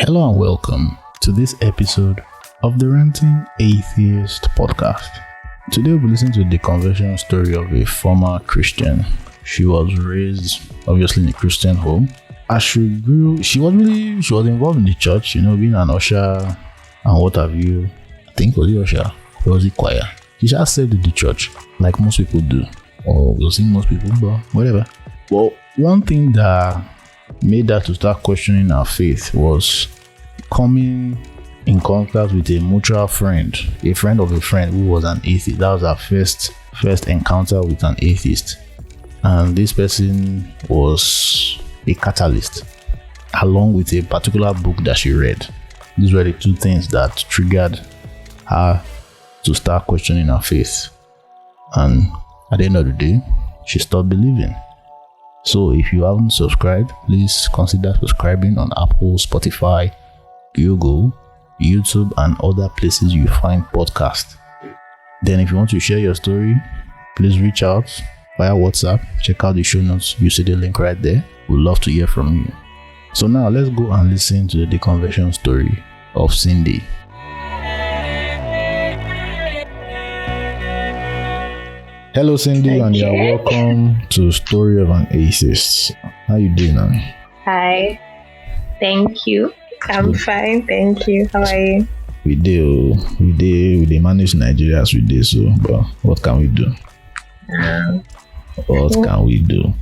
Hello and welcome to this episode of the Ranting Atheist podcast. Today we'll be listening to the deconversion story of a former Christian. She was raised obviously in a Christian home. As she grew, she was involved in the church, being an usher and what have you. I think was the usher, or was it choir? She just served in the church like most people do, or we'll see most people, but whatever. Well, one thing that made her to start questioning her faith was coming in contact with a mutual friend, a friend of a friend who was an atheist. That was her first encounter with an atheist, and this person was a catalyst, along with a particular book that she read. These were the two things that triggered her to start questioning her faith, and at the end of the day, she stopped believing. So if you haven't subscribed, please consider subscribing on Apple, Spotify, Google, YouTube, and other places you find podcasts. Then if you want to share your story, please reach out via WhatsApp. Check out the show notes. You see the link right there. We'd love to hear from you. So now let's go and listen to the deconversion story of Cindy. Hello Cindy, and you're welcome to Story of an Atheist. How you doing now? Hi, thank you. I'm fine, thank you. How are you? We manage Nigeria as we do, so but what can we do? What can we do?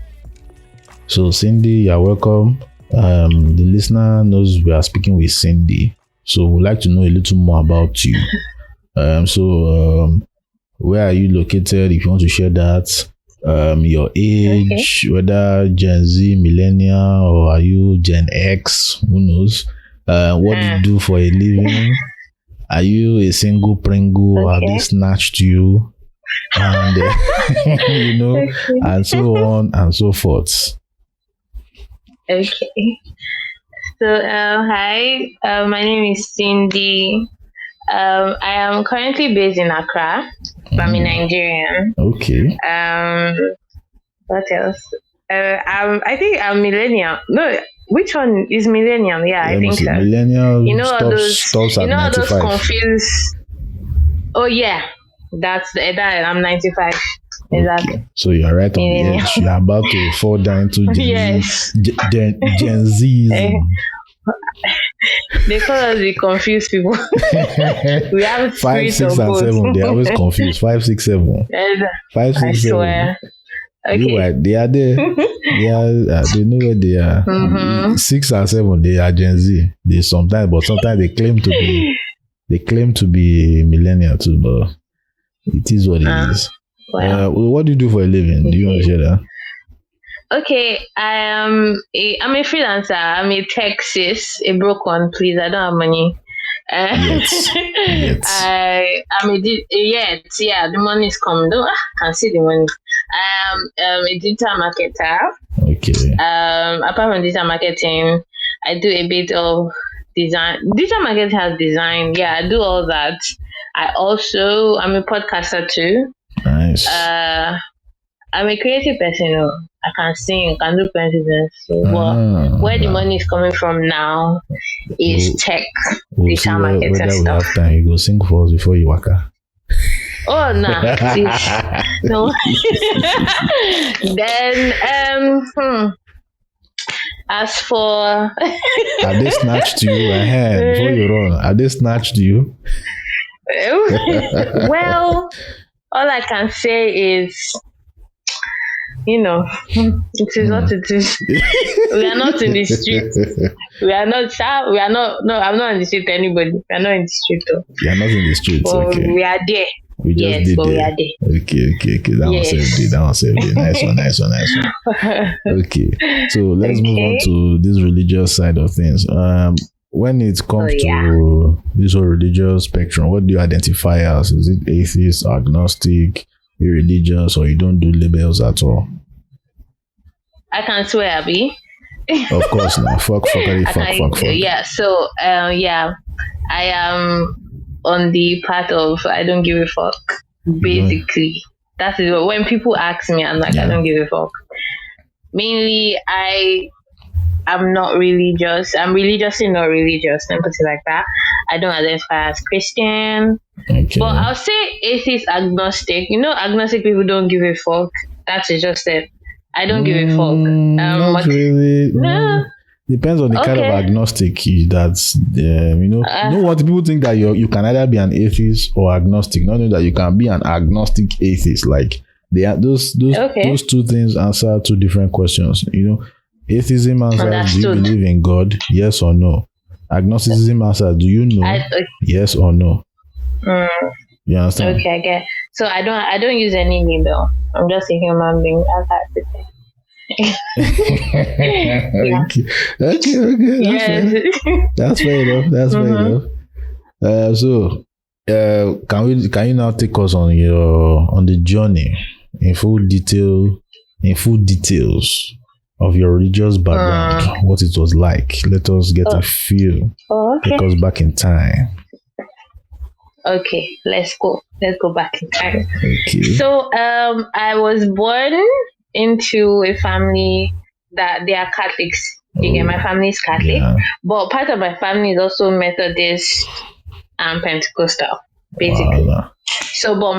So Cindy, you're welcome. The listener knows we are speaking with Cindy, so we'd like to know a little more about you. Where are you located, if you want to share that? Your age, whether Gen Z, millennial, or are you Gen X, who knows? What do you do for a living? Are you a single Pringle, or have they snatched you? And and so on and so forth. Okay. So, hi, my name is Cindy. I am currently based in Accra. I'm a Nigerian. Okay. What else? I think I'm millennial. No, which one is millennial? Yeah, I think so. Millennial. Stops at 95. Those confused. Oh yeah, that's that. I'm 95. Exactly. Okay. So you're right on the edge. You're about to fall down to Gen Z. They call us the confused people. We have 5, 6, and 7. They're always confused. 5, 6, 7. 5, 6, 7. I swear. Okay. You're right. They are there. They know where they are. Mm-hmm. 6 and 7, they are Gen Z. Sometimes they claim to be millennial too. But it is what it is. Wow. What do you do for a living? Do you want to share that? Okay, I'm a freelancer. I'm a tech sis, a broke one, please. I don't have money. Yet. The money is coming. I can see the money. I'm a digital marketer. Okay. Apart from digital marketing, I do a bit of design. Digital marketing has design. Yeah, I do all that. I'm a podcaster too. Nice. I'm a creative person. I can sing, can do presidents. So where the money is coming from now is tech, digital marketing stuff. We have time. You go sing for us before you waka. Oh no, no. Then as for have they snatched you ahead before you run? Have they snatched you? Well, all I can say is, it is what it is. We are not in the street. We are not. No, I'm not in the street. Anybody? We are not in the street. Though. You are not in the street. Okay. We are there. We just did there. We are there. Okay. That one saved it. Nice one. Okay. So let's move on to this religious side of things. When it comes to this whole religious spectrum, what do you identify as? Is it atheist, agnostic, irreligious, or you don't do labels at all? I can swear, Abby. Of course not. Fuck. Yeah. So, I am on the part of I don't give a fuck. Basically, that is when people ask me, I'm like, I don't give a fuck. Mainly, I'm not religious. I'm religiously not religious. Let me put it like that. I don't identify as Christian. Okay. But I'll say atheist agnostic. Agnostic people don't give a fuck. That's just it. I don't give a fuck. Not really. No. Depends on the kind of agnostic that's you know what people think that you can either be an atheist or agnostic. Not that you can be an agnostic atheist. Like they are those two things answer two different questions. Atheism answers, do you believe in God? Yes or no. Agnosticism answers, do you know? Yes or no. You understand? Okay, I get. So I don't use any label. I'm just a human being. That's how I say. Okay. That's fair enough. So can you now take us on the journey in full details of your religious background, what it was like? Let us get a feel. Take us back in time. Okay, let's go back in time. Okay. So I was born into a family that they are Catholics. My family is Catholic, but part of my family is also Methodist and Pentecostal, basically. Wow. So, but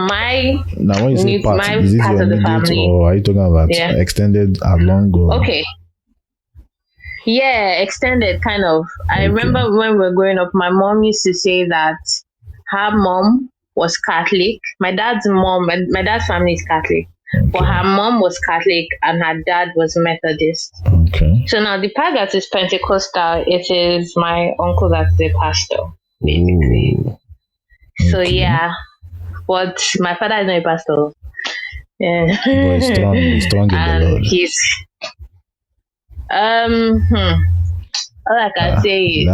now when you say part, is it part your of the family, or are you talking about extended along? Okay. Yeah, extended kind of. I remember when we were growing up, my mom used to say that her mom was Catholic. My dad's family is Catholic. But her mom was Catholic and her dad was Methodist. Okay. So now the part that is Pentecostal, it is my uncle that's the pastor, basically. Okay. So yeah, but my father is not a pastor. Yeah. But he's strong in the Lord. He's all I can say is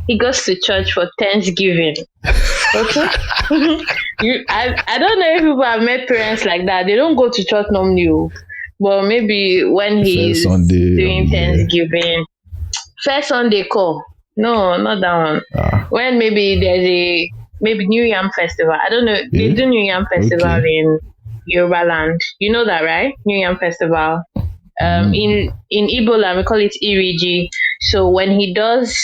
he goes to church for Thanksgiving. Okay. I don't know if people have met parents like that. They don't go to church normally, but maybe when he's doing Thanksgiving, first Sunday call. No, not that one. When maybe there's maybe New Yam Festival. I don't know. They do New Yam Festival in Yoruba land. You know that, right? New Yam Festival. In Igbo land we call it Iriji. So when he does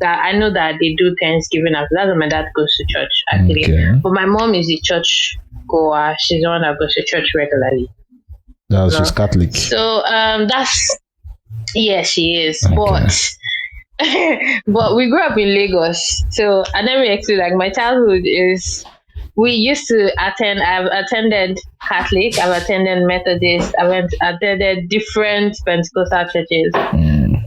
that, I know that they do Thanksgiving after. That's when my dad goes to church, actually. Okay. But my mom is a church goer. She's the one that goes to church regularly. She's Catholic. So she is. Okay. But we grew up in Lagos. So and then we actually my childhood is we used to attend. I've attended Catholic. I've attended Methodist. I've attended different Pentecostal churches,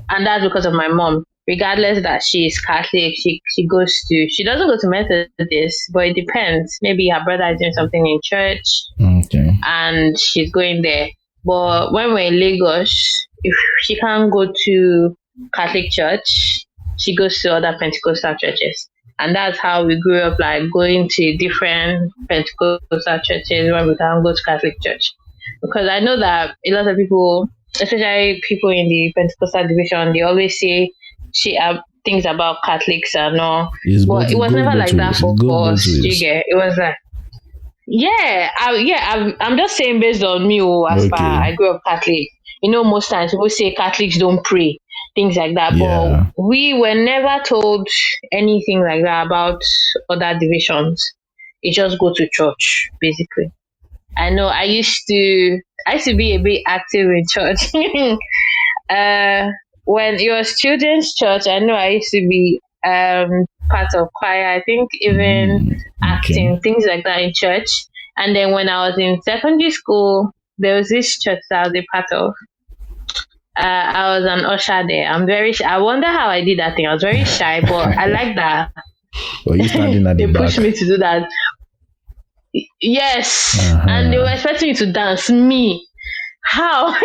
and that's because of my mom. Regardless that she is Catholic, she doesn't go to Methodist, but it depends. Maybe her brother is doing something in church, and she's going there. But when we're in Lagos, if she can't go to Catholic church, she goes to other Pentecostal churches. And that's how we grew up, going to different Pentecostal churches when we can't go to Catholic church. Because I know that a lot of people, especially people in the Pentecostal division, they always say things about Catholics and all. But it was never like that for us. It was like, I'm just saying based on me, as far I grew up Catholic. Most times people say Catholics don't pray, things like that. Yeah. But we were never told anything like that about other divisions. You just go to church, basically. I know I used to be a bit active in church. When it was children's church, I know I used to be part of choir. I think even acting, things like that in church. And then when I was in secondary school, there was this church that I was a part of. I was an usher there. I'm very shy. I wonder how I did that thing. I was very shy, but I like that. Well, you standing at the back. They pushed me to do that. Yes. And they were expecting me to dance. Me. How?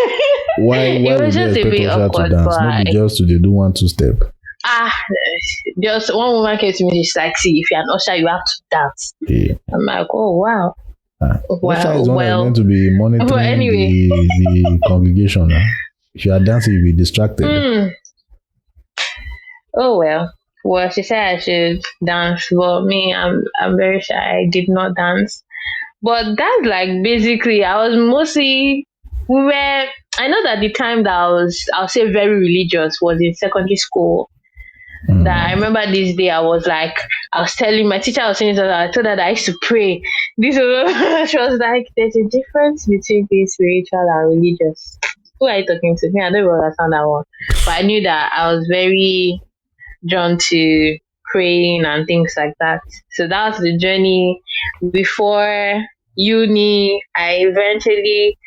Why it was just a bit awkward. Maybe just to do 1-2 step. Just one woman came to me. She's like, "See, if you're an usher, you have to dance." Yeah. I'm like, "Oh wow." Usher is meant to be monitoring the congregation. If you are dancing, you'll be distracted. Oh well. Well, she said I should dance, but me, I'm very shy. I did not dance. But that's basically, I was mostly, I know that the time that I'll say very religious was in secondary school. That I remember this day, I was telling my teacher, I was saying that I told her that I used to pray. This was, she was like, there's a difference between being spiritual and religious. Who are you talking to? Me, I don't even understand that one. But I knew that I was very drawn to praying and things like that. So that was the journey. Before uni, I eventually,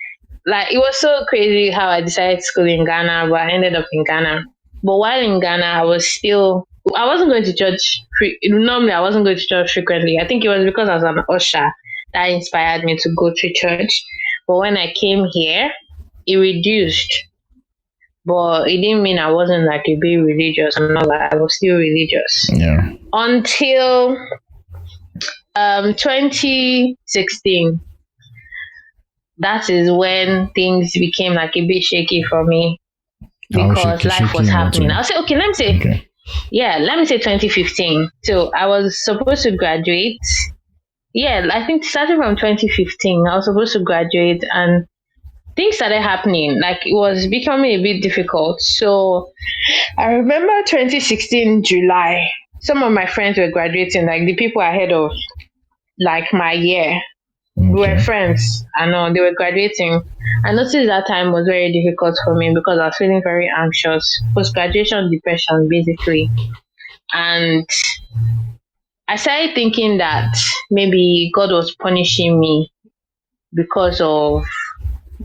it was so crazy how I decided to school in Ghana, but I ended up in Ghana. But while in Ghana, I wasn't going to church. Normally, I wasn't going to church frequently. I think it was because I was an usher that inspired me to go to church. But when I came here, it reduced. But it didn't mean I wasn't a bit religious. I'm not I was still religious. Yeah. Until 2016. That is when things became a bit shaky for me. Because life was happening. I'll say, okay, let me say 2015. So I was supposed to graduate. Yeah, I think starting from 2015, I was supposed to graduate and things started happening. It was becoming a bit difficult. So I remember 2016 July, some of my friends were graduating, the people ahead of my year. Okay. We were friends. I know they were graduating. I noticed that time was very difficult for me because I was feeling very anxious, post-graduation depression, basically. And I started thinking that maybe God was punishing me because of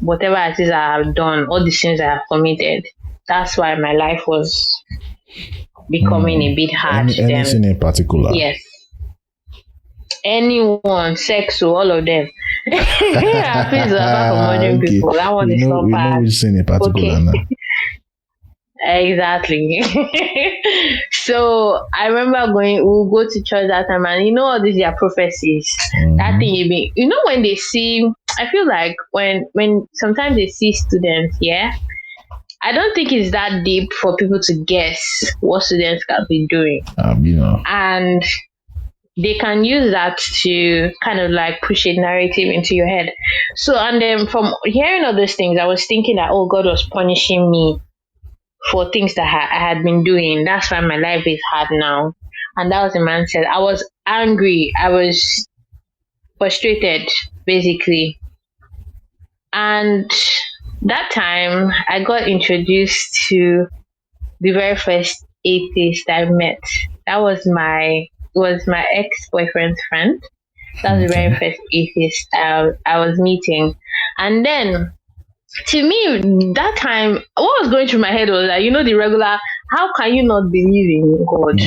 whatever it is I have done, all the sins I have committed. That's why my life was becoming a bit hard. Anything in particular? Yes. Anyone, sex, all of them. Please, modern people. That one is not bad. We know which sin in particular now. Exactly. So I remember we'll go to church that time, and all these are prophecies. That thing when they see, I feel like when sometimes they see students, I don't think it's that deep for people to guess what students can be doing. And they can use that to kind of push a narrative into your head. So, and then from hearing all those things, I was thinking that, God was punishing me for things that I had been doing. That's why my life is hard now. And that was the mindset. I was angry. I was frustrated, basically. And that time, I got introduced to the very first atheist I met. That was my ex-boyfriend's friend. That was the very first atheist I was meeting. And then, to me, that time, what was going through my head was the regular, how can you not believe in God?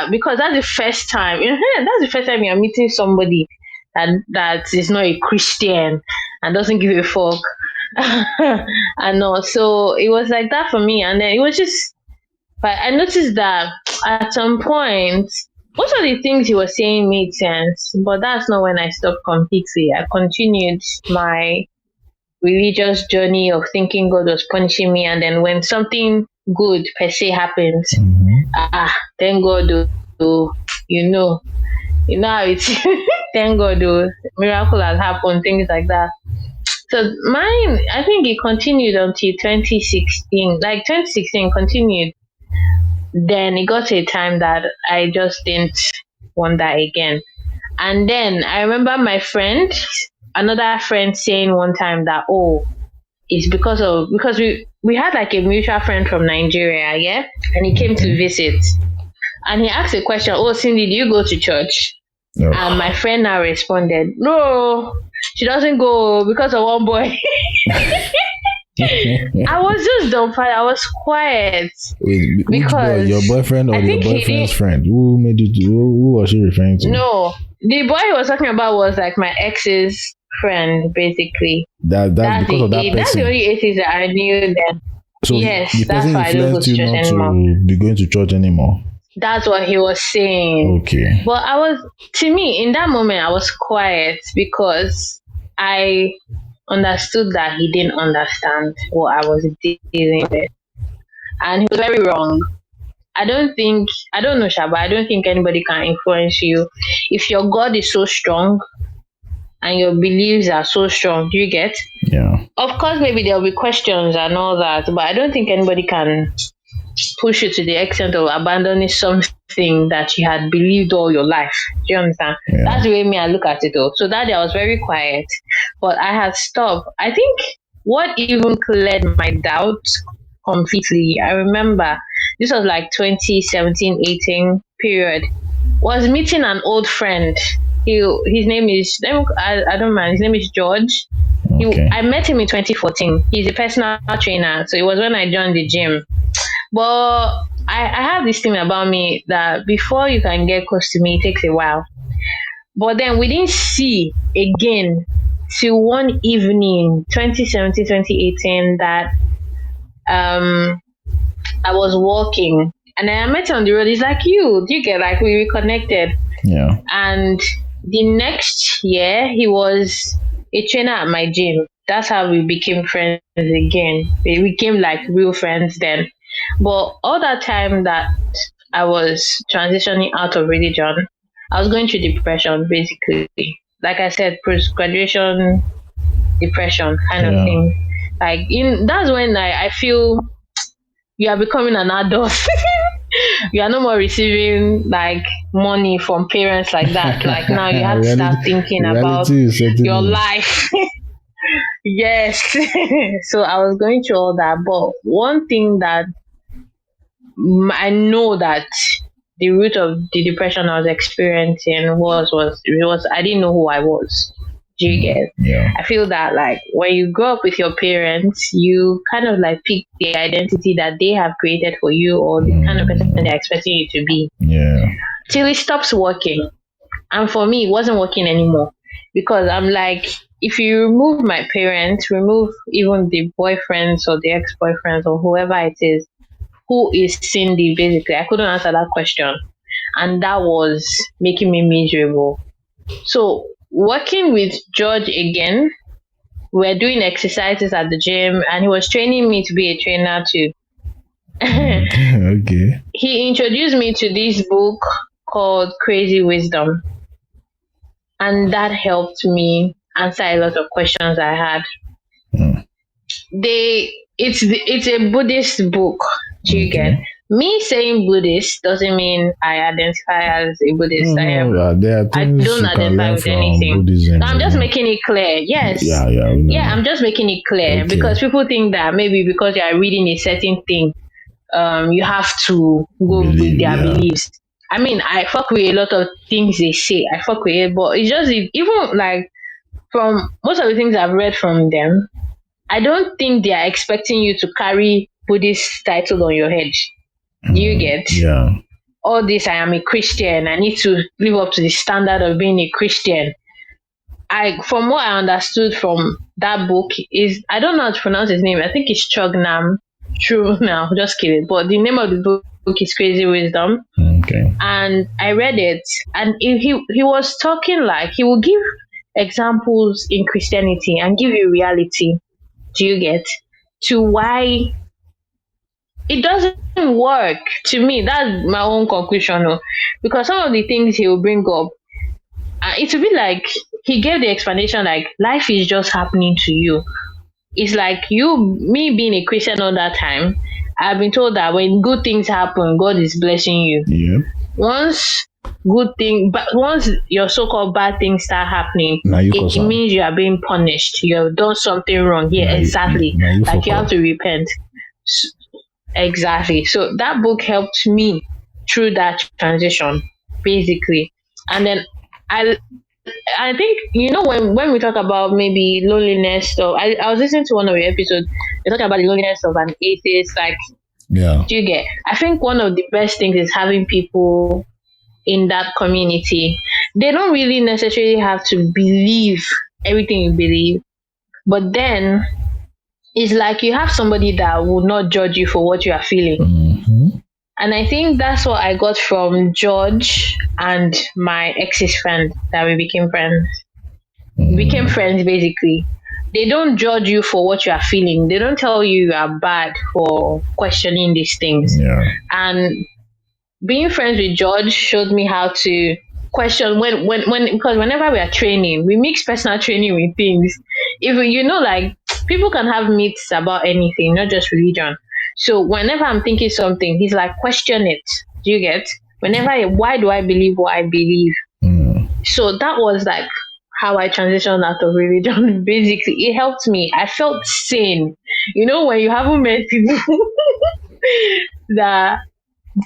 Because that's the first time. That's the first time you're meeting somebody that is not a Christian and doesn't give a fuck. I know. So it was like that for me. And then it was just, but I noticed that at some point, most of the things he was saying made sense, but that's not when I stopped completely. I continued my religious journey of thinking God was punishing me, and then when something good per se happens, thank God, how it's thank God, miracle has happened, things like that. So mine, I think it continued until 2016. 2016 continued. Then it got to a time that I just didn't want that again. And then I remember another friend saying one time that, it's because we had a mutual friend from Nigeria, and he came to visit. And he asked a question, Cindy, do you go to church? No. And my friend now responded, no, she doesn't go because of one boy. I was just dumbfounded. I was quiet. Wait, because boy, your boyfriend or your boyfriend's friend? Who made you? Who was she referring to? No, the boy he was talking about was my ex's friend, basically. That's because of that person. That's the only atheist that I knew then. So yes, the person influenced you not to be going to church anymore. That's what he was saying. Okay. But to me, in that moment, I was quiet because I understood that he didn't understand what I was dealing with. And he was very wrong. I don't know, Shaba, I don't think anybody can influence you. If your God is so strong and your beliefs are so strong. Do you get? Yeah. Of course, maybe there'll be questions and all that, but I don't think anybody can push you to the extent of abandoning something that you had believed all your life. Do you understand? Yeah. That's the way me I look at it though. So that day I was very quiet, but I had stopped. I think what even cleared my doubts completely, I remember this was like 2017, 18 period, was meeting an old friend. His name is, I don't mind, his name is George. Okay. I met him in 2014. He's a personal trainer. So it was when I joined the gym. But I have this thing about me that before you can get close to me, it takes a while. But then we didn't see again till one evening, 2017, 2018, that I was walking and then I met him on the road. He's like, do you get, like, we reconnected. Yeah. And the next year, he was a trainer at my gym. That's how we became friends again. We became like real friends then. But all that time that I was transitioning out of religion, I was going through depression, basically. Like I said, post-graduation depression kind of thing. Like, that's when I feel you are becoming an adult. You are no more receiving like money from parents like that. Like now you have to start thinking about your life. Yes. So I was going through all that. But one thing that I know that the root of the depression I was experiencing was I didn't know who I was. Do you get? Yeah. I feel that like when you grow up with your parents, you kind of like pick the identity that they have created for you or the kind of person they're expecting you to be. Yeah. Till it stops working. And for me, it wasn't working anymore. Because I'm like, if you remove my parents, remove even the boyfriends or the ex-boyfriends or whoever it is, who is Cindy, basically, I couldn't answer that question. And that was making me miserable. So working with George again, we're doing exercises at the gym and he was training me to be a trainer too. Okay. He introduced me to this book called Crazy Wisdom. And that helped me answer a lot of questions I had. It's a Buddhist book. Do you get? Me saying Buddhist doesn't mean I identify as a Buddhist. I don't identify with anything. Buddhism, I'm just making it clear. Yes. Yeah, I'm just making it clear because people think that maybe because you are reading a certain thing, you have to go with their beliefs. I mean, I fuck with a lot of things they say. I fuck with it, but it's just even like from most of the things I've read from them, I don't think they are expecting you to carry Buddhist title on your head. Do you get? Yeah. All this, I am a Christian. I need to live up to the standard of being a Christian. From what I understood from that book is, I don't know how to pronounce his name. I think it's Chognam. True now, just kidding. But the name of the book is Crazy Wisdom. Okay. And I read it, and he was talking like he will give examples in Christianity and give you reality. Do you get? To why it doesn't work. To me, that's my own conclusion. Because some of the things he will bring up, it will be like he gave the explanation like life is just happening to you. It's like me being a Christian all that time, I've been told that when good things happen, God is blessing you. Yeah. Once your so-called bad things start happening, it means you are being punished. You have done something wrong. Yeah, exactly. Like you have to repent. Exactly. So that book helped me through that transition, basically. And then I think, when we talk about maybe loneliness, so I was listening to one of your episodes, you're talking about the loneliness of an atheist, like, do you get? I think one of the best things is having people in that community. They don't really necessarily have to believe everything you believe, but then it's like you have somebody that will not judge you for what you are feeling. Mm-hmm. And I think that's what I got from George and my ex's friend that we became friends. We became friends, basically. They don't judge you for what you are feeling. They don't tell you are bad for questioning these things. Yeah. And being friends with George showed me how to question when because whenever we are training, we mix personal training with things. If like people can have myths about anything, not just religion. So whenever I'm thinking something, he's like, question it. Do you get? Why do I believe what I believe? So that was like how I transitioned out of religion. Basically, it helped me. I felt sane. When you haven't met people that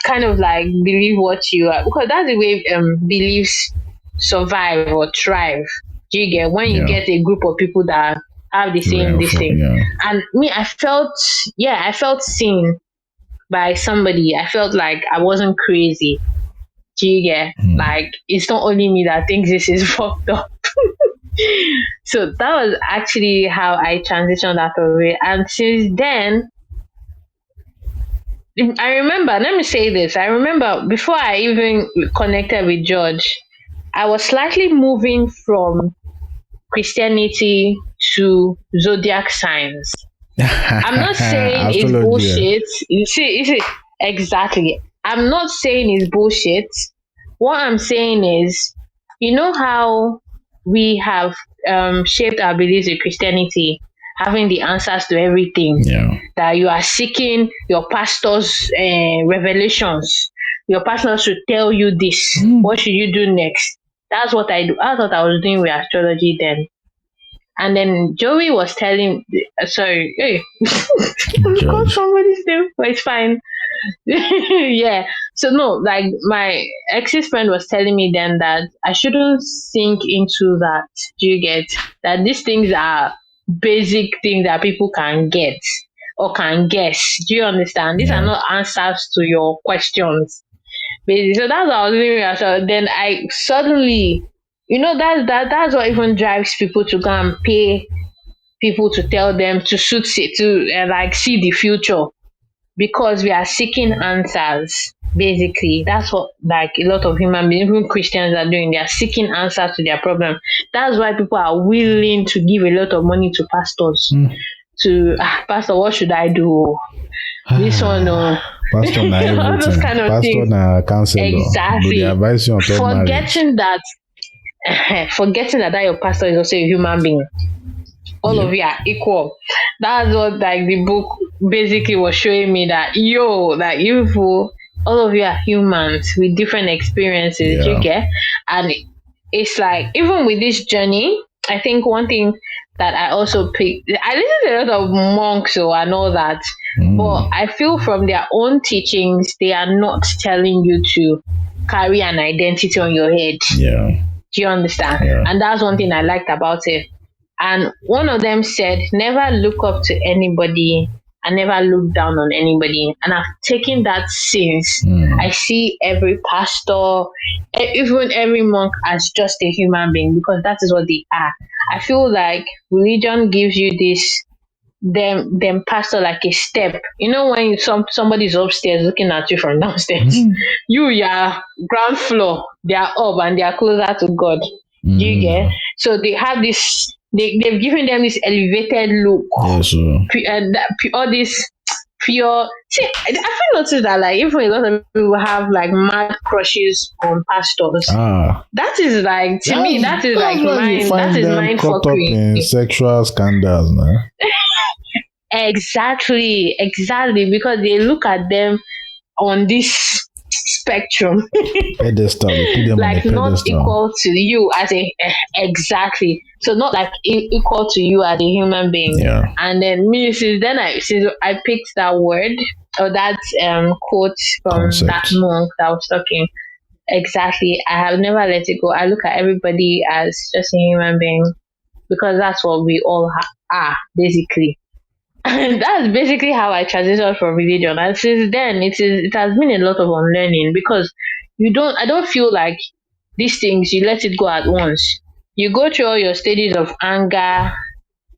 kind of like believe what you are, because that's the way beliefs survive or thrive. Do you get? When you get a group of people that have the same this thing. And me, I felt seen by somebody. I felt like I wasn't crazy. Do you get? Like, it's not only me that thinks this is fucked up. So that was actually how I transitioned out of it. And since then, I remember, let me say this. I remember before I even connected with George, I was slightly moving from Christianity to zodiac signs. I'm not saying it's bullshit. You see, exactly. I'm not saying it's bullshit. What I'm saying is, how we have shaped our beliefs in Christianity, having the answers to everything. That you are seeking your pastor's revelations. Your pastor should tell you this. What should you do next? That's what I do. That's what I was doing with astrology then. And then Joey was telling, sorry, hey, I called somebody's name, but it's fine. Yeah. So no, like my ex's friend was telling me then that I shouldn't sink into that. Do you get? That these things are basic things that people can get or can guess. Do you understand? These are not answers to your questions. Basically. So that's what I was doing. So then I suddenly, that's what even drives people to go and pay people to tell them to see the future, because we are seeking answers. Basically, that's what like a lot of human beings, even Christians, are doing. They are seeking answers to their problem. That's why people are willing to give a lot of money to pastors. Pastor, what should I do? This one, pastor, all those kind of pastor things. Counselor. Exactly. Forgetting that your pastor is also a human being. All of you are equal. That's what like the book basically was showing me, that all of you are humans with different experiences. You get? And it's like, even with this journey, I think one thing that I also picked, I listen to a lot of monks and all that, but I feel from their own teachings, they are not telling you to carry an identity on your head. Do you understand? And that's one thing I liked about it. And one of them said, never look up to anybody and never look down on anybody. And I've taken that since. I see every pastor, even every monk, as just a human being, because that is what they are. I feel like religion gives you this, them pastor like a step. When somebody's upstairs looking at you from downstairs, you're ground floor, they are up and they are closer to God. Do you get? So they have this, they've given them this elevated look. All this pure. See, I feel noticed that like even a lot of people have like mad crushes on pastors. That is like, to me, that is like mind. That is mind fuckery. In sexual scandals, no? Exactly, because they look at them on this spectrum, pedestal, like not equal to you as exactly. So not like equal to you as a human being. And then me, since I picked that word or that quote from that monk that was talking. Exactly, I have never let it go. I look at everybody as just a human being, because that's what we all are basically. And that's basically how I transitioned from religion. And since then, it has been a lot of unlearning, because I don't feel like these things, you let it go at once. You go through all your stages of anger,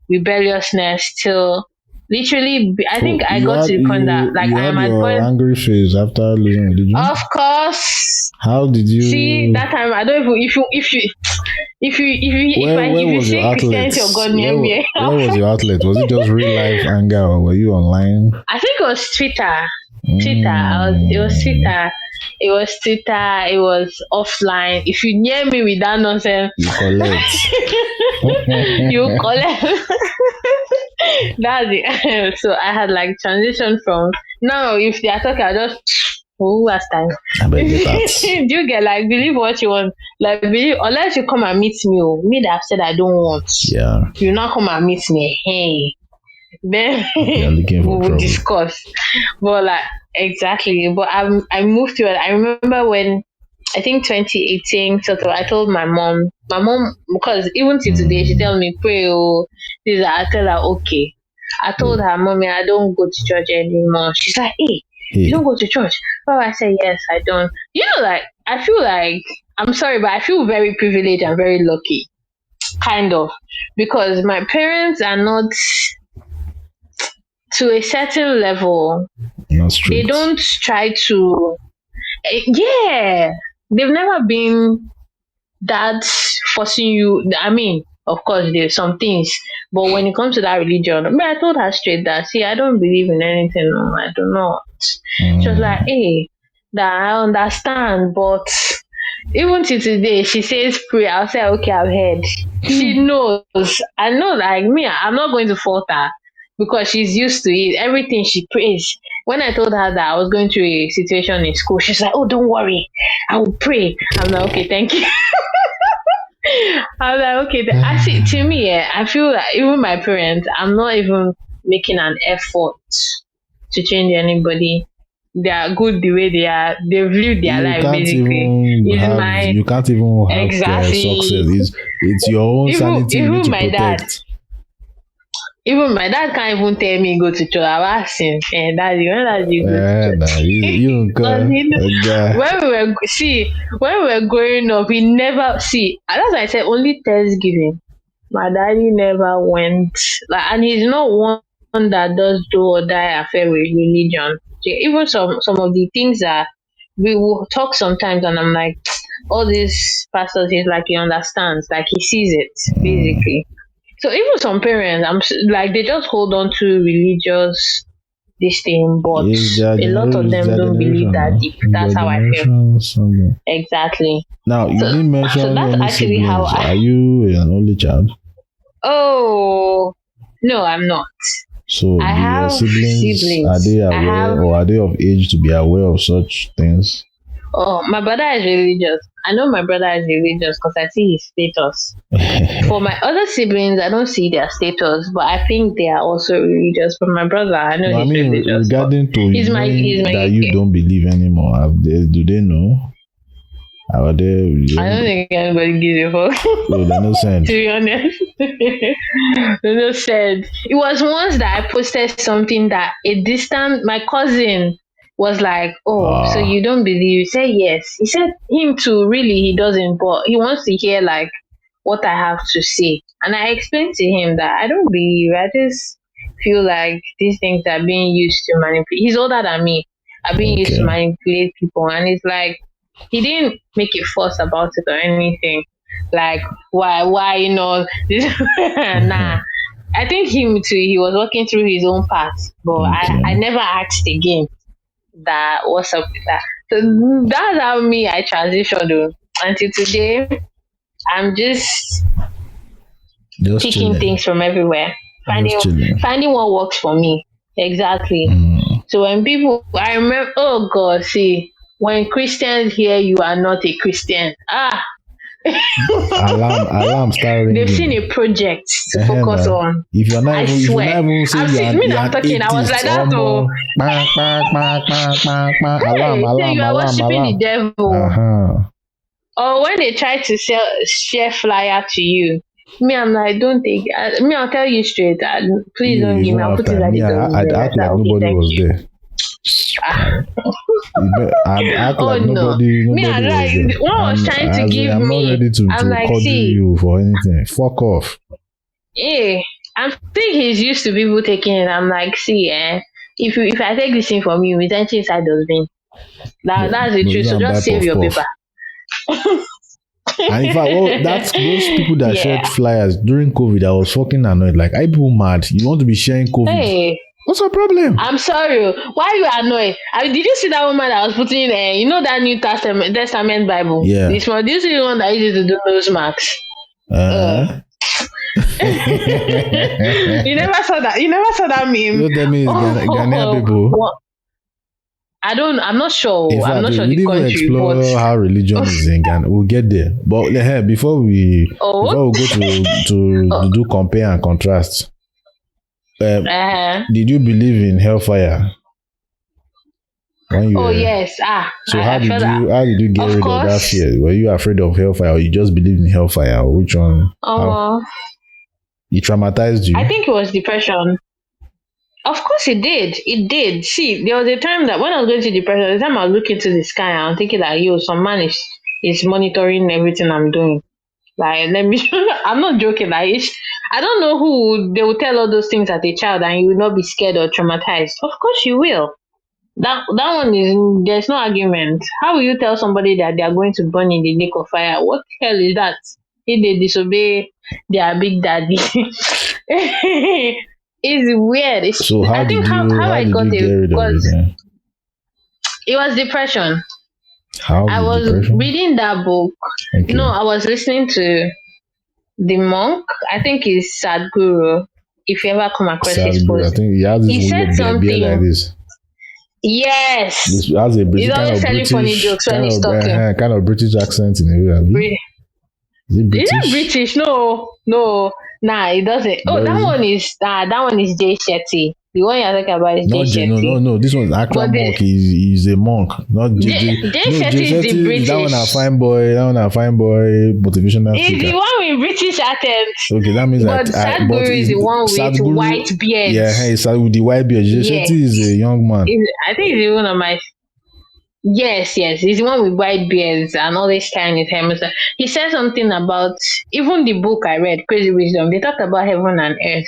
rebelliousness, till literally, I think I got to the point that like I am at point. Angry phase after losing religion. Of course. How did you see that time? I don't even if you say Christianity or God near me. Where was your outlet? Was it just real life anger, or were you online? I think it was Twitter. It was Twitter. It was Twitter. It was offline. If you near me with that nonsense, You collect. you collect. That's it. So I had like transition from now. If they are talking, I just who has time? I beg you that. Do you get like believe what you want? Like believe unless you come and meet me, me that have said I don't want. Yeah. You now come and meet me. Hey, then You're looking for we will trouble. discuss. But like exactly. But I moved to it. I remember when I think 2018. So I told my mom. My mom, because even till today, she tell me pray. Oh, this. I tell her okay. I told her, mommy, I don't go to church anymore. She's like, hey, you don't go to church? Oh, I said yes, I don't. You know, like I feel like I'm sorry, but I feel very privileged and very lucky, kind of, because my parents are not to a certain level. Not They strict. don't try to. Yeah, they've never been that forcing you. I mean, of course, there's some things, but when it comes to that religion, I mean, I told her straight that see, I don't believe in anything. No, I do not. She was like, hey, that I understand, but even till today, she says pray. I'll say, okay, I've heard. She knows. I know, like me, I'm not going to fault her because she's used to it. Everything she prays. When I told her that I was going through a situation in school, she's like, oh, don't worry. I will pray. I'm like, okay, thank you. I was like, okay. Actually, to me, I feel like even my parents, I'm not even making an effort to change anybody. They are good the way they are. They've lived their life basically. You can't even have Exactly. success. It's your own sanity you need to my dad. protect. Even my dad can't even tell me go to church. I've asked him, daddy, when did you go to church? You don't go. When we were growing up, we never see. That's why I said only Thanksgiving. My daddy never went. Like, and he's not one that does do or die affair with religion. Even some of the things that we will talk sometimes, and I'm like, all these pastors, he's like he understands, like he sees it basically. So even some parents, like they just hold on to religious this thing, but a lot of them don't believe that deep. That's how I feel. Something. Exactly. Now you didn't mention so that's any actually siblings. how Are you an only child? Oh no, I'm not. So I have siblings. Are they aware or are they of age to be aware of such things? Oh, my brother is religious. I know my brother is religious because I see his status. For my other siblings, I don't see their status, but I think they are also religious. For my brother, I know he's religious. Regarding to he's my that you don't believe anymore, do they know? Are they? I don't think anybody gives a fuck. No, they're not saying. To be honest, they're not said. It was once that I posted something that my cousin was like, oh, so you don't believe? You say yes. He said him too, really, he doesn't, but he wants to hear like what I have to say. And I explained to him that I don't believe. I just feel like these things are being used to manipulate. He's older than me. Are being used to manipulate people. And it's like, he didn't make a fuss about it or anything. Like, why, this? Nah. I think him too, he was working through his own path. But I never asked again that what's up with that. So that's how I transitioned though. Until today, I'm just picking chilling. things from everywhere. Finding what works for me. Exactly. So when I remember, oh God, see, when Christians hear you are not a Christian, alarm start ringing. They've seen a project to focus on. If you're not even saying I'm talking, I was like that too. Alarm, you are worshiping the devil. Uh-huh. Or when they try to share flyer to you, I'm like, don't take it. I'll tell you straight. Please don't give me. I'll put it at the door. I'd act like nobody was there. I'd act like nobody was there. One was trying to give me. I'm not ready to like, cuddle you for anything. Fuck off. Yeah, I think he's used to people taking it. I'm like, see, if I take this thing from you, it's empty inside dustbin. That's the truth. So just save your paper. And in fact, that's those people that shared flyers during COVID. I was fucking annoyed. Like, are people mad? You want to be sharing COVID? Hey, What's the problem? I'm sorry. Why you annoyed? Did you see that woman that was putting, that New Testament Bible? Yeah. This one. Do you see the one that used to do those marks? You never saw that. You never saw that meme. What that means, Ghanaian people. I'm not sure. In fact, I'm not sure we the didn't even country. explore But how religion is in Ghana. We'll get there. But before we go to do compare and contrast, did you believe in hellfire? Yes. So how did you get rid of that fear? Were you afraid of hellfire, or you just believed in hellfire? Or which one? It traumatized you? I think it was depression. Of course it did. It did. See, there was a time that when I was going to depression, the time I was looking to the sky, I'm thinking that some man is monitoring everything I'm doing. Like, let me I'm not joking. Like, I don't know who they will tell all those things as a child and you will not be scared or traumatized. Of course you will. That one is, there's no argument. How will you tell somebody that they are going to burn in the lake of fire? What the hell is that? If they disobey their big daddy. It's weird. So how did you get rid of it? It was depression. I was depression? reading that book. Okay. No, I was listening to the monk. I think he's Sadhguru. If you ever come across his post, I think he said something like this. Yes. He's always telling funny jokes when he's talking. Kind of British accent in a way. Is it British? Is it British? No. Nah, it doesn't. That one is Jay Shetty. The one you're talking about is Jay Shetty. No. This one's actual monk. He's a monk. Not Jay Shetty is the British. That one a fine boy. Motivational speaker. He's the one with British accent. Okay, that means but Sadhguru is the one with white beard. Yeah, he's with the white beard. Jay Shetty is a young man. I think he's one of my... Yes. He's the one with white beards and all this kind of him. He said something about, even the book I read, Crazy Wisdom, they talked about heaven and earth.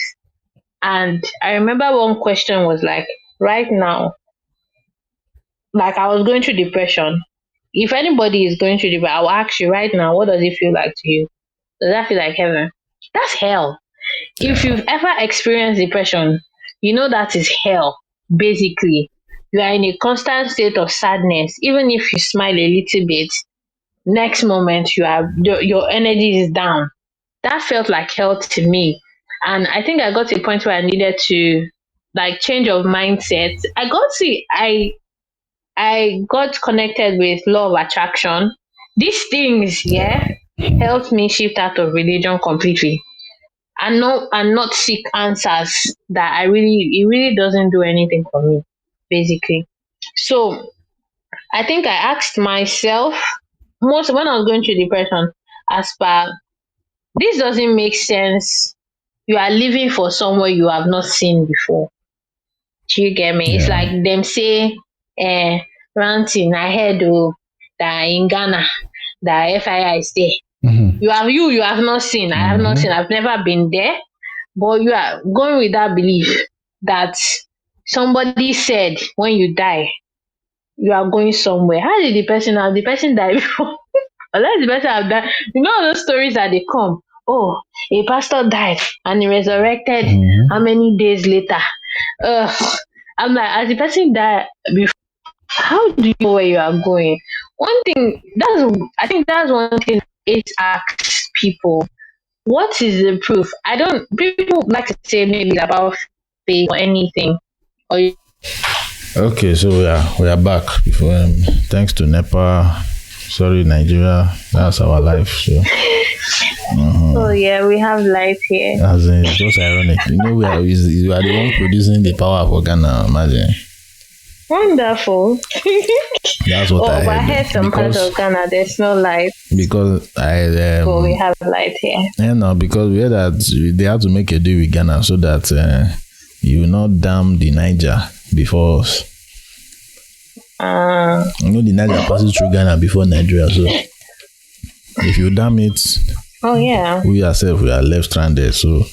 And I remember one question was like, right now, like I was going through depression. If anybody is going through depression, I'll ask you right now, what does it feel like to you? Does that feel like heaven? That's hell. Yeah. If you've ever experienced depression, you know that is hell, basically. You are in a constant state of sadness. Even if you smile a little bit, next moment your energy is down. That felt like hell to me. And I think I got to a point where I needed to like change of mindset. I got connected with law of attraction. These things, helped me shift out of religion completely. And not seek answers that it really doesn't do anything for me, basically. So I think I asked myself most when I was going through depression, as per, this doesn't make sense. You are living for somewhere you have not seen before. Do you get me? Yeah. It's like them say, Ranting Atheist, that in Ghana, the FII is there. Mm-hmm. You have not seen. I have not seen. I've never been there. But you are going with that belief that somebody said when you die, you are going somewhere. How did the person die before? Unless the person have died. You know those stories that they come. Oh, a pastor died and he resurrected how many days later? I'm like, as the person died before, how do you know where you are going? I think that's one thing it asks people. What is the proof? People like to say maybe about faith or anything. Okay, so we are back. Before thanks to NEPA, sorry Nigeria, that's our life. So. Oh yeah, we have light here. It's just ironic. You know, we are the one producing the power for Ghana. Imagine. Wonderful. That's what I heard some parts of Ghana, there's no light. Because but we have light here. Yeah, no, because we heard that they have to make a deal with Ghana so that you will not dam the Niger before us. You know the Niger passes through Ghana before Nigeria, so if you dam it, we ourselves we are left stranded. So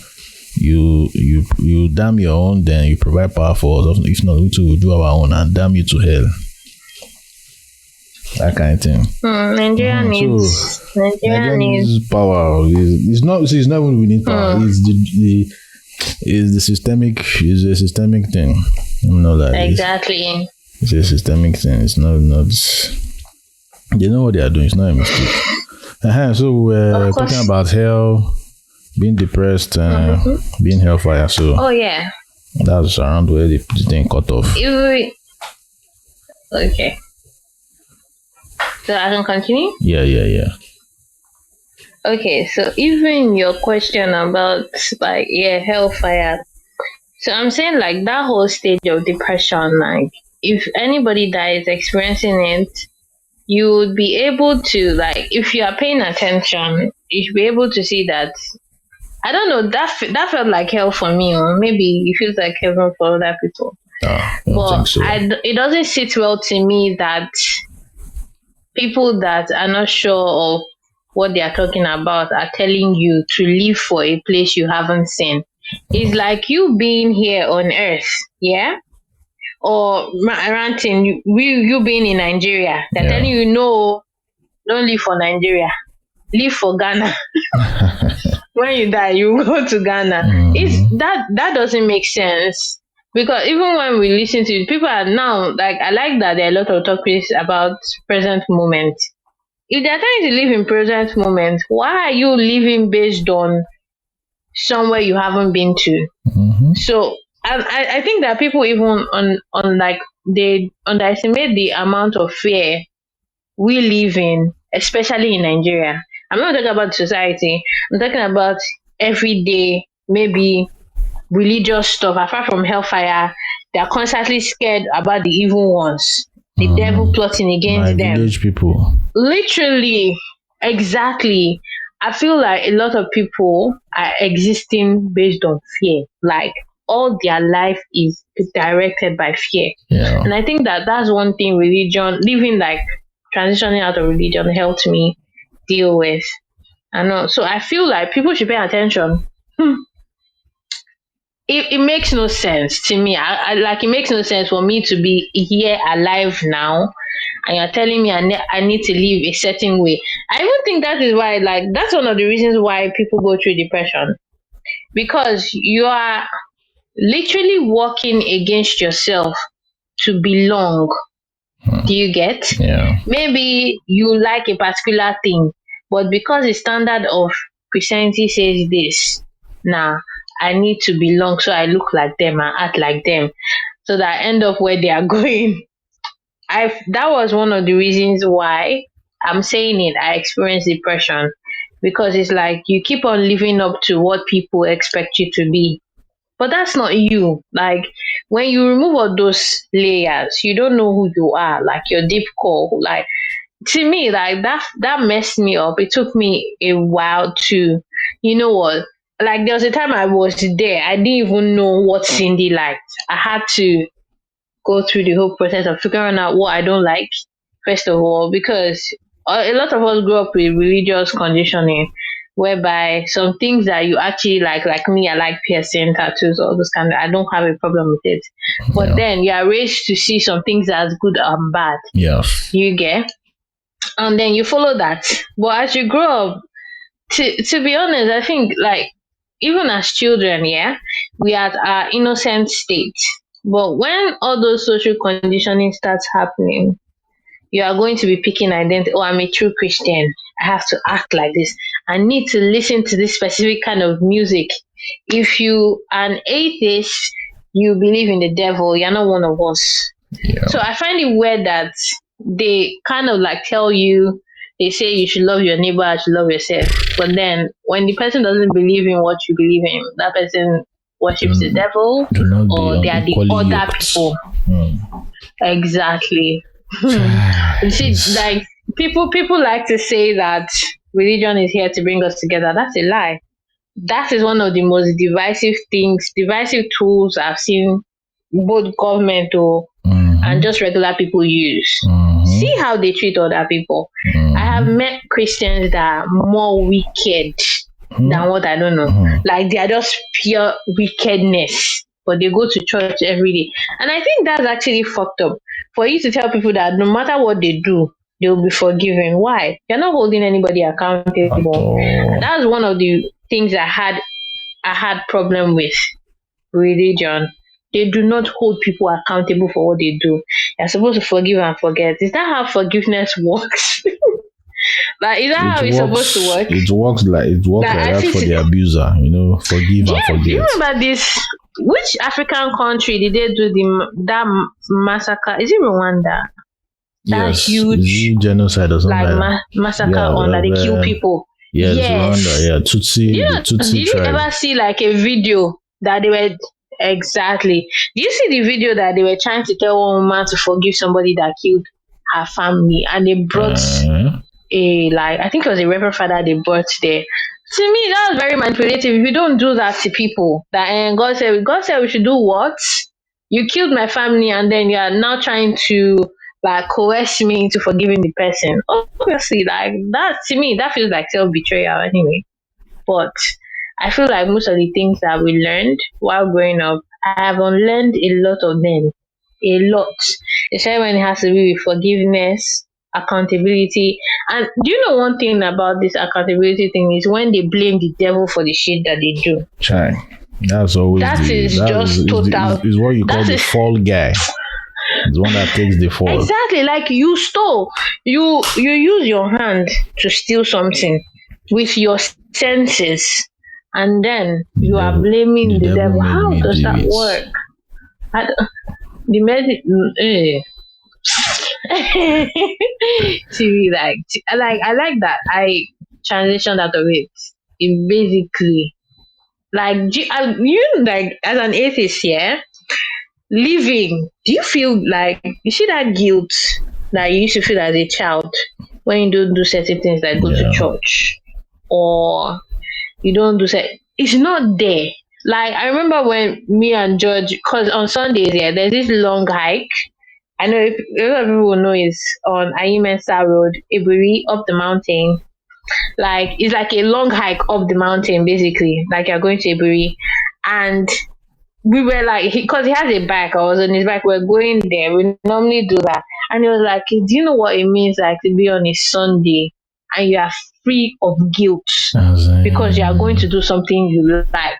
you dam your own, then you provide power for us. If not, we too will do our own and damn you to hell. That kind of thing. Nigeria needs power. It's not even we need power. It's It's a systemic thing. I'm not like Exactly. It's a systemic thing. It's not. They know what they are doing. It's not a mistake. So we're talking about hell, being depressed, being hellfire. So yeah, that's around where the thing cut off. Okay. So I can continue? Yeah. Okay, so even your question about hellfire. So I'm saying like that whole stage of depression, like if anybody that is experiencing it, you would be able to, like, if you are paying attention, you should be able to see that. I don't know, that felt like hell for me, or maybe it feels like heaven for other people. I don't think so. It doesn't sit well to me that people that are not sure of what they are talking about are telling you to leave for a place you haven't seen. It's like you being here on earth, yeah? Or ranting, you being in Nigeria. They're telling you, no, don't leave for Nigeria. Leave for Ghana. When you die, you go to Ghana. It's that doesn't make sense. Because even when we listen to it, people are now, like, I like that there are a lot of topics about present moment. If they're trying to live in present moment, why are you living based on somewhere you haven't been to? So I think that people even on like, they underestimate the amount of fear we live in, especially in Nigeria. I'm not talking about society. I'm talking about everyday, maybe religious stuff. Apart from hellfire, they are constantly scared about the evil ones, the devil plotting against them. Village people. Literally, exactly. I feel like a lot of people are existing based on fear. Like, all their life is directed by fear. Yeah. And I think that that's one thing religion, transitioning out of religion, helped me deal with. I know. So I feel like people should pay attention. It makes no sense to me. It makes no sense for me to be here alive now, and you're telling me I need to live a certain way. I even think that is why, like, that's one of the reasons why people go through depression, because you are literally working against yourself to belong. Do you get? Yeah. Maybe you like a particular thing, but because the standard of Christianity says this, now I need to belong, so I look like them and act like them, so that I end up where they are going. That was one of the reasons why I'm saying it. I experienced depression, because it's like you keep on living up to what people expect you to be, but that's not you. Like, when you remove all those layers, you don't know who you are, like your deep core. Like, to me, like, that messed me up. It took me a while to, you know what? Like, there was a time I was there, I didn't even know what Cindy liked. I had to go through the whole process of figuring out what I don't like, first of all, because a lot of us grew up with religious conditioning, whereby some things that you actually like me, I like piercing, tattoos, all those kind of, I don't have a problem with it. But then you are raised to see some things as good and bad. Yeah. You get? And then you follow that. But as you grow up, to be honest, I think, like, even as children, we are at our innocent state. But when all those social conditioning starts happening, you are going to be picking identity. Oh, I'm a true Christian. I have to act like this. I need to listen to this specific kind of music. If you are an atheist, you believe in the devil, you're not one of us. Yeah. So I find it weird that they kind of like tell you, they say you should love your neighbor as you love yourself. But then when the person doesn't believe in what you believe in, that person worships the devil, or they are the other people. Exactly. You see, like, people like to say that religion is here to bring us together. That's a lie. That is one of the most divisive tools I've seen both government and just regular people use. See how they treat other people. I have met Christians that are more wicked than what I don't know. Like, they are just pure wickedness, but they go to church every day. And I think that's actually fucked up. For you to tell people that no matter what they do, they will be forgiven. Why? You're not holding anybody accountable. That's one of the things I I had problem with religion. They do not hold people accountable for what they do. You're supposed to forgive and forget. Is that how forgiveness works? Like, is that how it's supposed to work? It works like that for the abuser, forgive and forget. Do you remember this? Which African country did they do that massacre? Is it Rwanda? That yes, huge genocide or something like massacre that they kill people. Yes, Rwanda, yeah, Tutsi. Did you ever see like a video that they were exactly? Do you see the video that they were trying to tell one woman to forgive somebody that killed her family, and they brought I think it was a reverend father they brought there. To me, that was very manipulative. If you don't do that to people, that God said we should do what? You killed my family, and then you are now trying to like coerce me into forgiving the person. Obviously, like that to me, that feels like self-betrayal anyway. But I feel like most of the things that we learned while growing up, I have unlearned a lot of them. A lot. Especially when it has to do with forgiveness, accountability. And do you know one thing about this accountability thing is when they blame the devil for the shit that they do. Chai. That's always is total. Is what you call the fall guy. The one that takes the fall. Exactly. Like you stole. You use your hand to steal something with your senses, and then you are blaming the devil. How does that work? The medic. See, I like that. I transitioned out of it. It basically, like as an atheist here, living. Do you feel like you see that guilt that you used to feel as a child when you don't do certain things like go to church or you don't do certain? It's not there. Like I remember when me and George, because on Sundays, there's this long hike. I know if a lot of people will know it's on Ayimesa Road, Iburi, up the mountain. Like it's like a long hike up the mountain, basically. Like you're going to Iburi, and we were like, because he has a bike. I was on his bike. We're going there. We normally do that, and he was like, "Do you know what it means like to be on a Sunday and you are free of guilt because you are going to do something you like,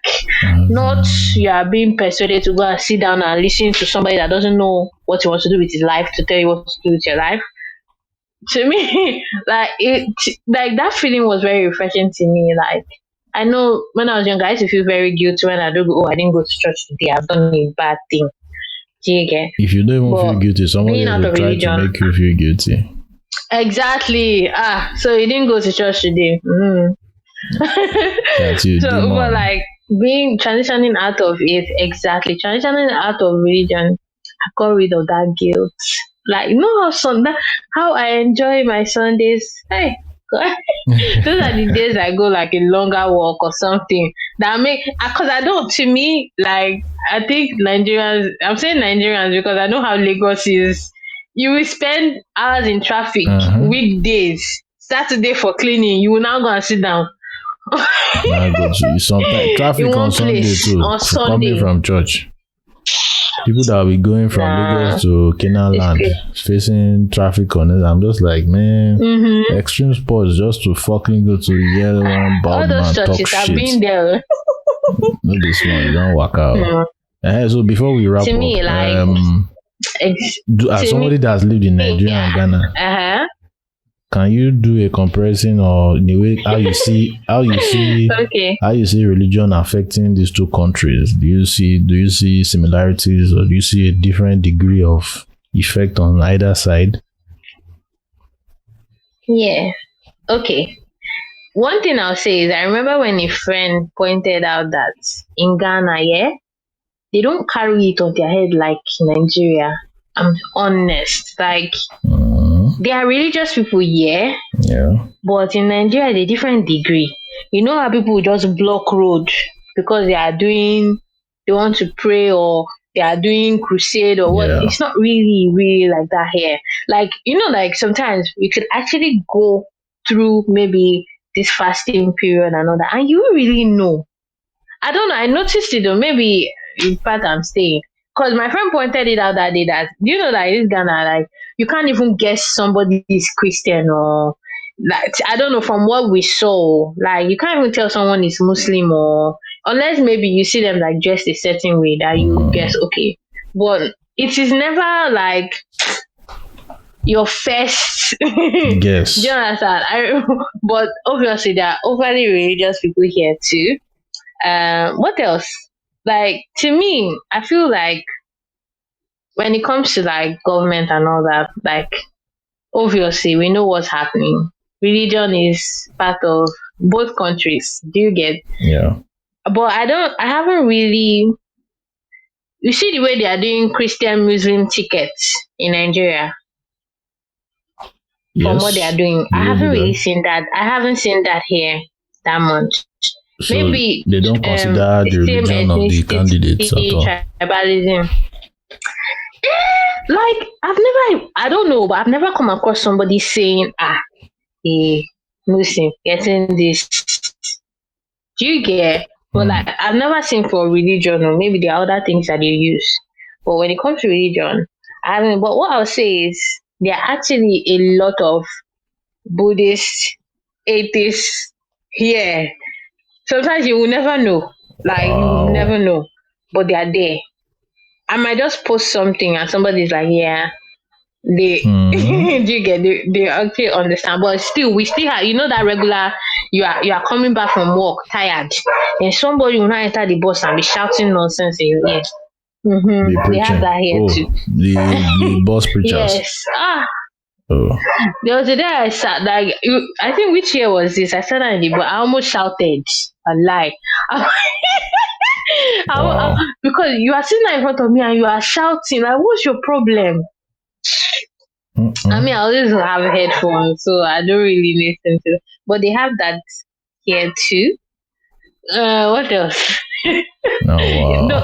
not you are being persuaded to go and sit down and listen to somebody that doesn't know what he wants to do with his life to tell you what to do with your life." To me, like that feeling was very refreshing to me. Like I know when I was younger, I used to feel very guilty when I do go. Oh, I didn't go to church today. I've done a bad thing. Do you get? If you don't even feel guilty, somebody else will try to make you feel guilty. Exactly. So you didn't go to church today. That's you. So, but like transitioning out of it, exactly. Transitioning out of religion, I got rid of that guilt. Like, you know how I enjoy my Sundays. Hey, God. Those are the days I go like a longer walk or something. That because I don't. To me, like I think Nigerians. I'm saying Nigerians because I know how Lagos is. You will spend hours in traffic weekdays. Saturday for cleaning. You will now go and sit down. Sometimes traffic on Sunday too. On Sunday. Coming from church. People that will be going from Lagos to Canaan land facing traffic on it. I'm just like, man, extreme sports just to fucking go to yell one bad man talk shit. I've been there. Not this one, you don't work out. So before we wrap up, me, like, as somebody that's lived in Nigeria and Ghana, can you do a comparison or in a way how you see how you see religion affecting these two countries? Do you see similarities or do you see a different degree of effect on either side? Yeah. Okay. One thing I'll say is I remember when a friend pointed out that in Ghana, they don't carry it on their head like Nigeria. I'm honest. Like they are religious people, but in Nigeria, the different degree. You know how people just block road because they want to pray or they are doing crusade or what. It's not really like that here. Like, like sometimes we could actually go through maybe this fasting period and all that, and you really know. I don't know. I noticed it though. Maybe in part I'm staying. Because my friend pointed it out that day that, like this Ghana, like, you can't even guess somebody is Christian or, like, I don't know, from what we saw, like, you can't even tell someone is Muslim or unless maybe you see them like dressed a certain way that you guess okay, but it is never like your first Yes. Do you understand? But obviously there are overly religious people here too. What else? Like to me, I feel like when it comes to like government and all that, like obviously we know what's happening. Religion is part of both countries. Do you get? Yeah. But I haven't really, you see the way they are doing Christian Muslim tickets in Nigeria from what they are doing. I haven't really seen that. I haven't seen that here that much. So maybe they don't consider the religion of the candidates at all. Tribalism. Like I don't know, but I've never come across somebody saying, a Muslim getting this. Do you get? But like I've never seen for religion, or maybe there are other things that they use. But when it comes to religion, I haven't. But what I'll say is there are actually a lot of Buddhist atheists here. Sometimes you will never know. Like you will never know. But they are there. I might just post something and somebody's like, yeah, they do you get they actually understand. But still we still have, you know, that regular you are coming back from work tired and somebody will not enter the bus and be shouting nonsense in your ear. They have that here too. The bus preachers. Yes. There was a day I sat like I think which year was this? I sat down in the bus. I almost shouted a lie. Because you are sitting in front of me and you are shouting like, what's your problem? I mean, I always have headphones, so I don't really listen to. But they have that here too. What else? No,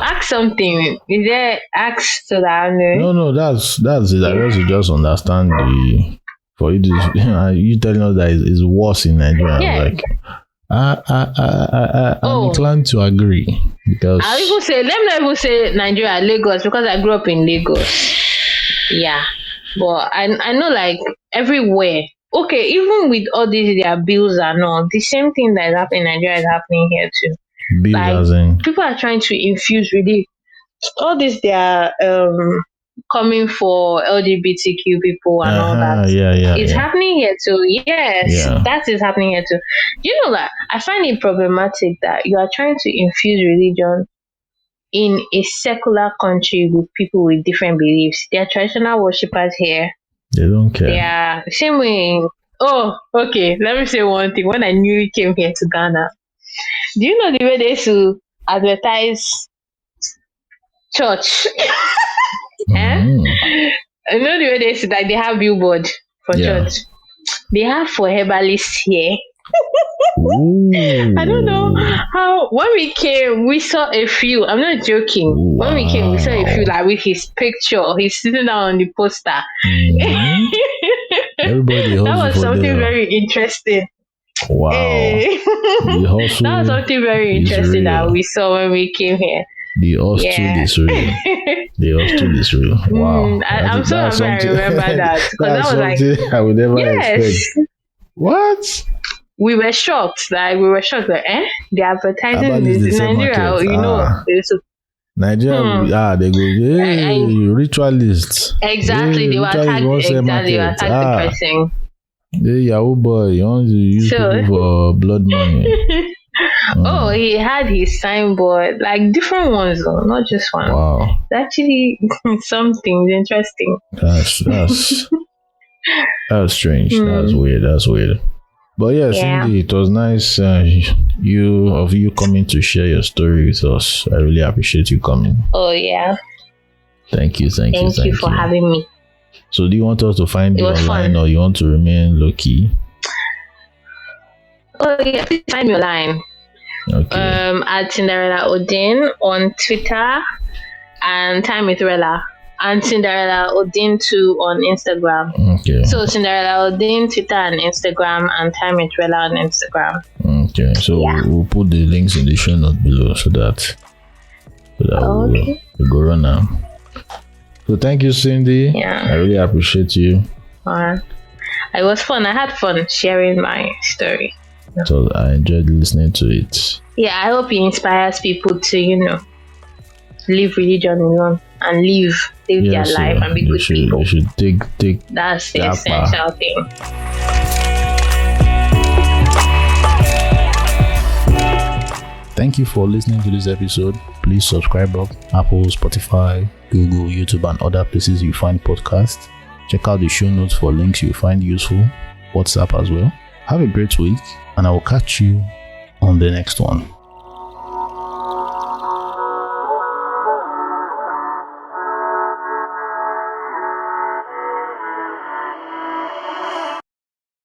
ask something. Is there ask so that I know? No, that's it. I guess you just understand for you to you telling us that it's worse in Nigeria. Yeah. Like I'm inclined to agree because I'll even say let me not even say Nigeria, Lagos, because I grew up in Lagos. Yeah. But I know like everywhere. Okay, even with all these their bills and all, the same thing that is happening in Nigeria is happening here too. bills Like as in people are trying to infuse really all this they are coming for LGBTQ people and all that. It's happening here too. Yes, that is happening here too. You know that I find it problematic that you are trying to infuse religion in a secular country with people with different beliefs. They are traditional worshippers here. they don't care. They are same way. Oh, okay. Let me say one thing. When I newly came here to Ghana, do you know the way they used to advertise church? You know the way they used to, like they have billboard for church. They have for herbalists here. I don't know how. When we came, we saw a few. I'm not joking. Wow. When we came, we saw a few like with his picture. He's sitting down on the poster. Everybody that was something very interesting. Wow. That was something very interesting that we saw when we came here. The hostel is real. The hostel is real. Wow. I'm so happy I remember that. Because that was like I would never expect. What? We were shocked. Like they're advertising this in Nigeria. You know, Nigeria, they go, hey, ritualists. Exactly, they were attacking the person. Hey, Yahoo boy, you want to use people for blood money. Oh, he had his signboard, like different ones though, not just one. Wow. It's actually something interesting. That's strange. That's weird. But yes, indeed, it was nice you coming to share your story with us. I really appreciate you coming. Oh yeah. Thank you for having me. So do you want us to find you online or you want to remain low key? Oh yeah, please find me online. Okay. At Cinderella Odin on Twitter and Time with Rella. And Cinderella Odin 2 on Instagram. Okay. So Cinderella Odin, Twitter and Instagram, and Time with Rella on Instagram. Okay. So we'll put the links in the show notes below so that we'll go run now. So thank you, Cindy. Yeah. I really appreciate you. It was fun. I had fun sharing my story. So I enjoyed listening to it. Yeah, I hope he inspires people to, leave religion alone and live their life and be good people. You should take that's the essential thing. Thank you for listening to this episode. Please subscribe on Apple, Spotify, Google, YouTube, and other places you find podcasts. Check out the show notes for links you find useful. WhatsApp as well. Have a great week, and I will catch you on the next one.